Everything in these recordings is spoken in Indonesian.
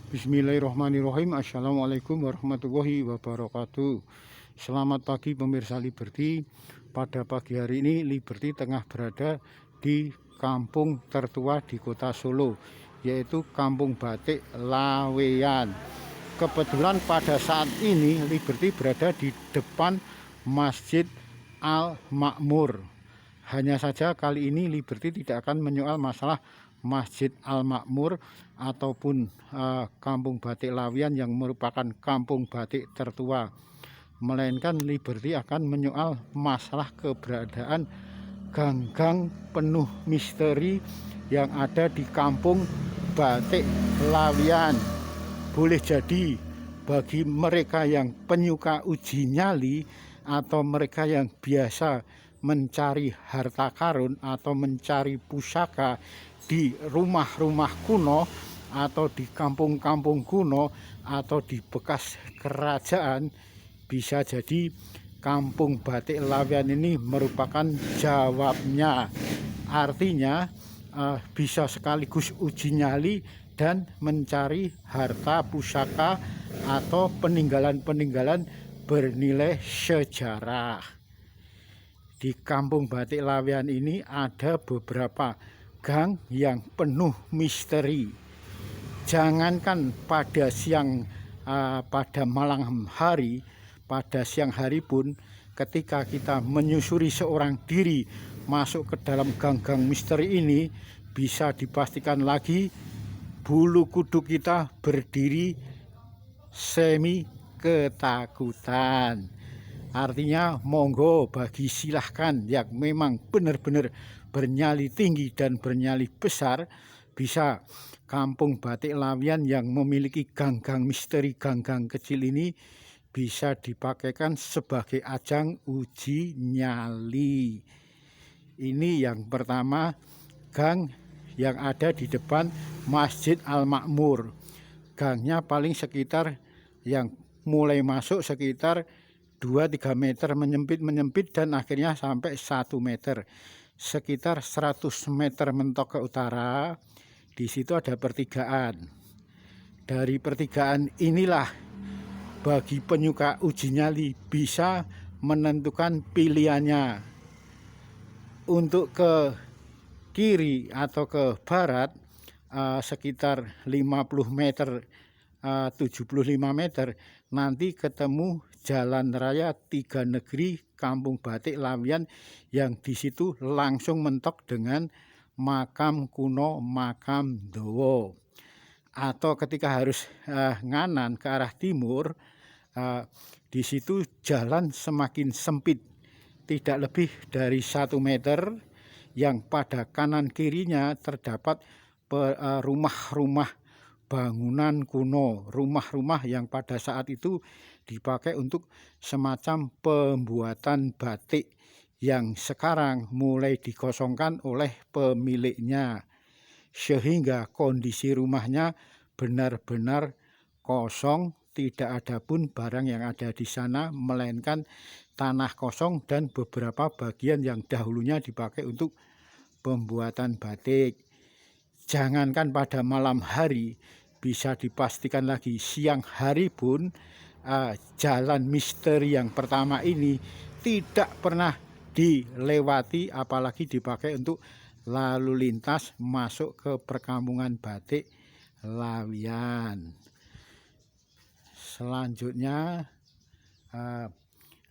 Bismillahirrahmanirrahim. Assalamualaikum warahmatullahi wabarakatuh. Selamat pagi pemirsa Liberty. Pada pagi hari ini Liberty tengah berada di kampung tertua di kota Solo, yaitu Kampung Batik Laweyan. Kebetulan pada saat ini Liberty berada di depan Masjid Al-Makmur. Hanya saja kali ini Liberty tidak akan menyoal masalah Masjid Al-Makmur ataupun Kampung Batik Laweyan yang merupakan kampung batik tertua, melainkan Liberty akan menyoal masalah keberadaan gang-gang penuh misteri yang ada di Kampung Batik Laweyan. Boleh jadi bagi mereka yang penyuka uji nyali atau mereka yang biasa mencari harta karun atau mencari pusaka di rumah-rumah kuno atau di kampung-kampung kuno atau di bekas kerajaan, bisa jadi Kampung Batik Laweyan ini merupakan jawabnya. Artinya bisa sekaligus uji nyali dan mencari harta pusaka atau peninggalan-peninggalan bernilai sejarah. Di Kampung Batik Laweyan ini ada beberapa gang yang penuh misteri. Jangankan pada pada malam hari, pada siang hari pun ketika kita menyusuri seorang diri masuk ke dalam gang-gang misteri ini, bisa dipastikan lagi bulu kuduk kita berdiri semi ketakutan. Artinya monggo bagi silahkan yang memang benar-benar bernyali tinggi dan bernyali besar, bisa Kampung Batik Laweyan yang memiliki gang-gang misteri, gang-gang kecil ini bisa dipakaikan sebagai ajang uji nyali. Ini yang pertama, gang yang ada di depan Masjid Al-Makmur. Gangnya paling sekitar yang mulai masuk sekitar 2-3 meter, menyempit dan akhirnya sampai 1 meter, sekitar 100 meter mentok ke utara. Di situ ada pertigaan. Dari pertigaan inilah bagi penyuka uji nyali bisa menentukan pilihannya. Untuk ke kiri atau ke barat sekitar 50 meter, 75 meter, nanti ketemu Jalan Raya 3 Negeri Kampung Batik Laweyan yang di situ langsung mentok dengan makam kuno Makam Dowo. Atau ketika harus nganan ke arah timur, di situ jalan semakin sempit, tidak lebih dari 1 meter, yang pada kanan kirinya terdapat rumah-rumah bangunan kuno, rumah-rumah yang pada saat itu dipakai untuk semacam pembuatan batik yang sekarang mulai dikosongkan oleh pemiliknya, sehingga kondisi rumahnya benar-benar kosong, tidak ada pun barang yang ada di sana, melainkan tanah kosong dan beberapa bagian yang dahulunya dipakai untuk pembuatan batik. Jangankan pada malam hari, bisa dipastikan lagi siang hari pun jalan misteri yang pertama ini tidak pernah dilewati, apalagi dipakai untuk lalu lintas masuk ke perkampungan batik Laweyan. Selanjutnya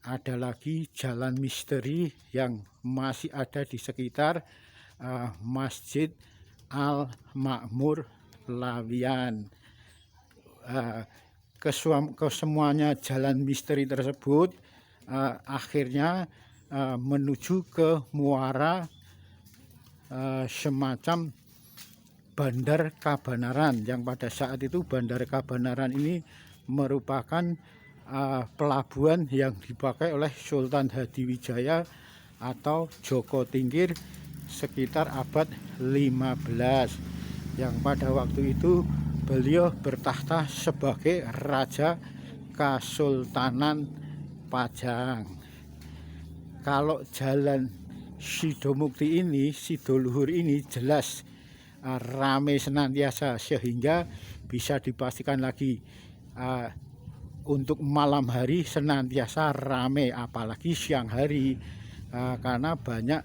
ada lagi jalan misteri yang masih ada di sekitar Masjid Al-Makmur Laweyan. Kesemuanya jalan misteri tersebut akhirnya menuju ke muara semacam Bandar Kabanaran, yang pada saat itu Bandar Kabanaran ini merupakan pelabuhan yang dipakai oleh Sultan Hadiwijaya atau Joko Tingkir sekitar abad 15, yang pada waktu itu beliau bertahta sebagai Raja Kasultanan Pajang. Kalau jalan Sidomukti ini, Sidoluhur ini jelas rame senantiasa, sehingga bisa dipastikan lagi untuk malam hari senantiasa ramai, apalagi siang hari, karena banyak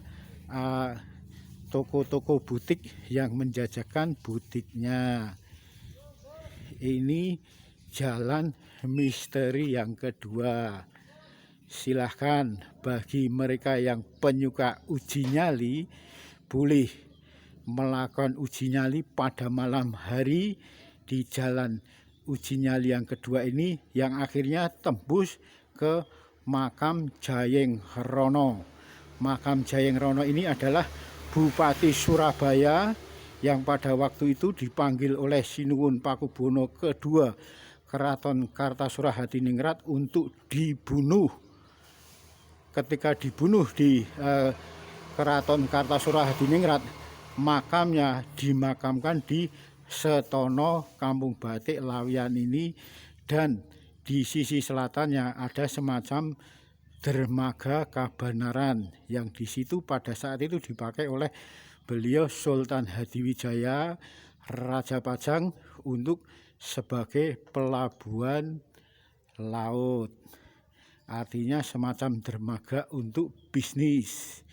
toko-toko butik yang menjajakan butiknya. Ini jalan misteri yang kedua. Silahkan bagi mereka yang penyuka uji nyali, boleh melakukan uji nyali pada malam hari di jalan uji nyali yang kedua ini, yang akhirnya tembus ke makam Jayeng Rono. Makam Jayeng Rono ini adalah Bupati Surabaya yang pada waktu itu dipanggil oleh Sinuwun Pakubono II Keraton Kartasura Hadiningrat untuk dibunuh. Ketika dibunuh di Keraton Kartasura Hadiningrat, makamnya dimakamkan di Setono, Kampung Batik Lawian ini, dan di sisi selatannya ada semacam dermaga Kabanaran yang di situ pada saat itu dipakai oleh beliau Sultan Hadiwijaya Raja Pajang untuk sebagai pelabuhan laut. Artinya semacam dermaga untuk bisnis.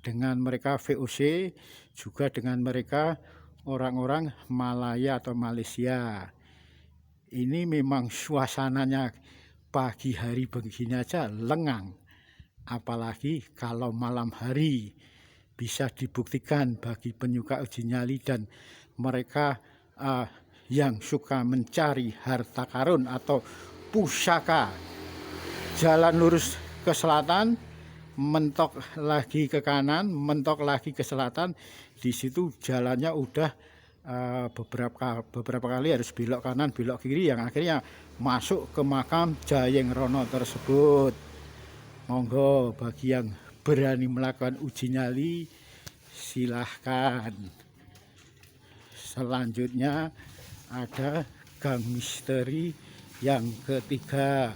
Dengan mereka VOC, juga dengan mereka orang-orang Malaya atau Malaysia. Ini memang suasananya pagi hari begini aja lengang. Apalagi kalau malam hari. Bisa dibuktikan bagi penyuka uji nyali dan mereka yang suka mencari harta karun atau pusaka. Jalan lurus ke selatan, mentok lagi ke kanan, mentok lagi ke selatan. Di situ jalannya udah beberapa kali harus belok kanan, belok kiri, yang akhirnya masuk ke makam Jayeng Rono tersebut. Monggo bagi yang berani melakukan uji nyali, silahkan. Selanjutnya ada gang misteri yang ketiga.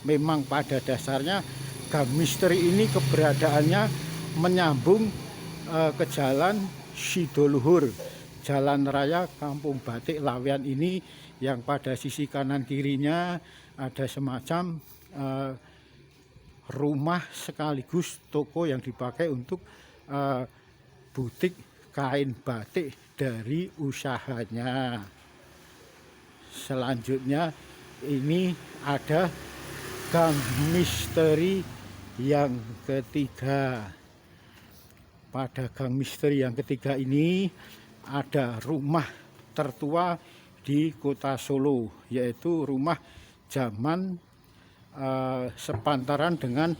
Memang pada dasarnya gang misteri ini keberadaannya menyambung ke jalan Sidoluhur, jalan raya Kampung Batik Lawian ini, yang pada sisi kanan kirinya ada semacam rumah sekaligus toko yang dipakai untuk butik kain batik dari usahanya. Selanjutnya ini ada gang misteri yang ketiga. Pada gang misteri yang ketiga ini ada rumah tertua di kota Solo, yaitu rumah zaman sepantaran dengan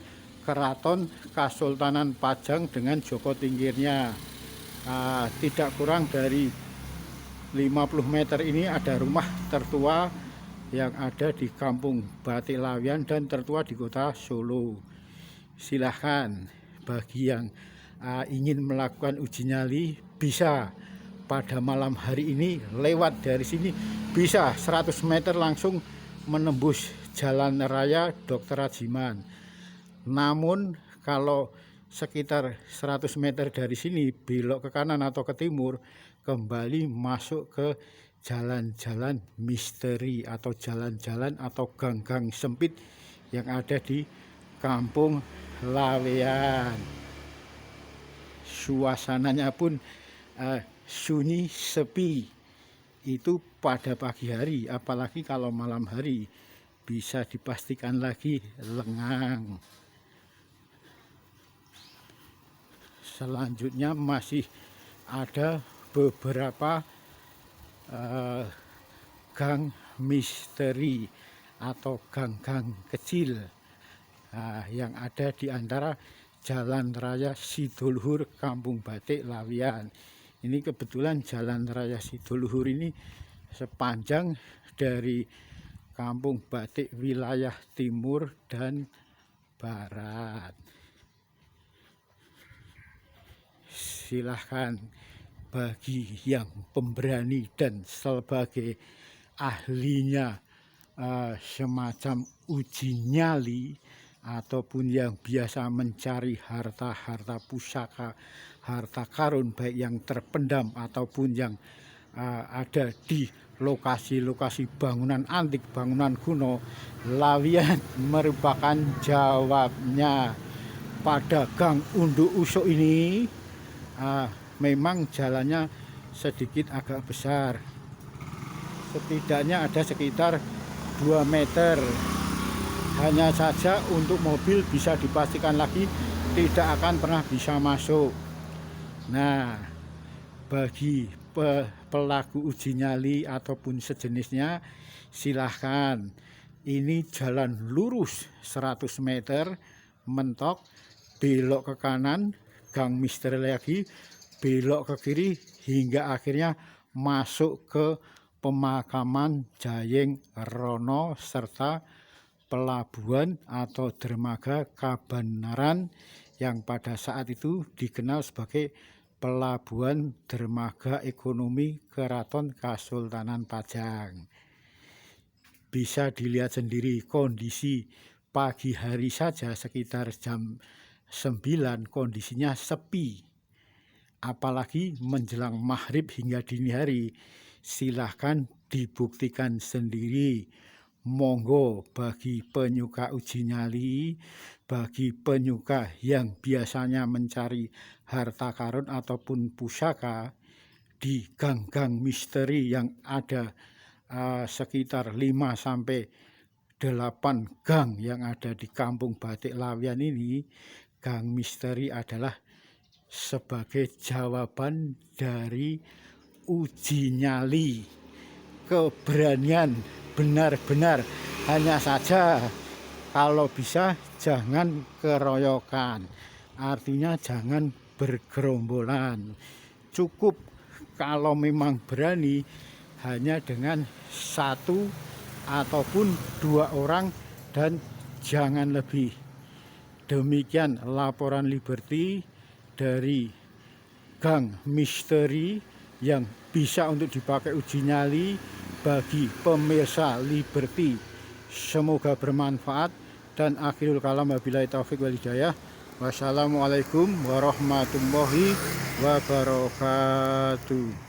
Keraton Kasultanan Pajang dengan Joko Tingkirnya. Tidak kurang dari 50 meter ini ada rumah tertua yang ada di Kampung Batik Lawian dan tertua di kota Solo. Silahkan bagi yang ingin melakukan uji nyali, bisa pada malam hari ini lewat dari sini, bisa 100 meter langsung menembus jalan raya Dr. Rajiman. Namun kalau sekitar 100 meter dari sini belok ke kanan atau ke timur, kembali masuk ke jalan-jalan misteri atau jalan-jalan atau gang-gang sempit yang ada di Kampung Lawean. Suasananya pun sunyi, sepi. Itu pada pagi hari, apalagi kalau malam hari bisa dipastikan lagi lengang. Selanjutnya masih ada beberapa gang misteri atau gang-gang kecil yang ada di antara Jalan Raya Sidoluhur Kampung Batik Lawian. Ini kebetulan Jalan Raya Sidoluhur ini sepanjang dari Kampung Batik wilayah timur dan barat. Silahkan bagi yang pemberani dan sebagai ahlinya semacam uji nyali, ataupun yang biasa mencari harta-harta pusaka, harta karun, baik yang terpendam ataupun yang ada di lokasi-lokasi bangunan antik, bangunan kuno, Lawian merupakan jawabnya. Pada Gang Unduk Usuk ini memang jalannya sedikit agak besar, setidaknya ada sekitar 2 meter. Hanya saja untuk mobil bisa dipastikan lagi tidak akan pernah bisa masuk. Nah, bagi pelaku uji nyali ataupun sejenisnya, silahkan. Ini jalan lurus 100 meter mentok, belok ke kanan, gang misteri lagi, belok ke kiri hingga akhirnya masuk ke pemakaman Jayeng Rono serta pelabuhan atau dermaga Kabanaran yang pada saat itu dikenal sebagai Pelabuhan Dermaga Ekonomi Keraton Kasultanan Pajang. Bisa dilihat sendiri kondisi pagi hari saja sekitar jam 9 kondisinya sepi. Apalagi menjelang maghrib hingga dini hari, silahkan dibuktikan sendiri. Monggo bagi penyuka uji nyali, bagi penyuka yang biasanya mencari harta karun ataupun pusaka di gang-gang misteri yang ada sekitar 5-8 gang yang ada di Kampung Batik Lawian ini. Gang misteri adalah sebagai jawaban dari uji nyali keberanian benar-benar. Hanya saja kalau bisa jangan keroyokan, artinya jangan bergerombolan. Cukup kalau memang berani hanya dengan 1 ataupun 2 orang dan jangan lebih. Demikian laporan Liberty dari Gang Misteri yang bisa untuk dipakai uji nyali bagi pemirsa Liberty. Semoga bermanfaat dan akhirul kalam wabillahi taufik wal hidayah. Wassalamualaikum warahmatullahi wabarakatuh.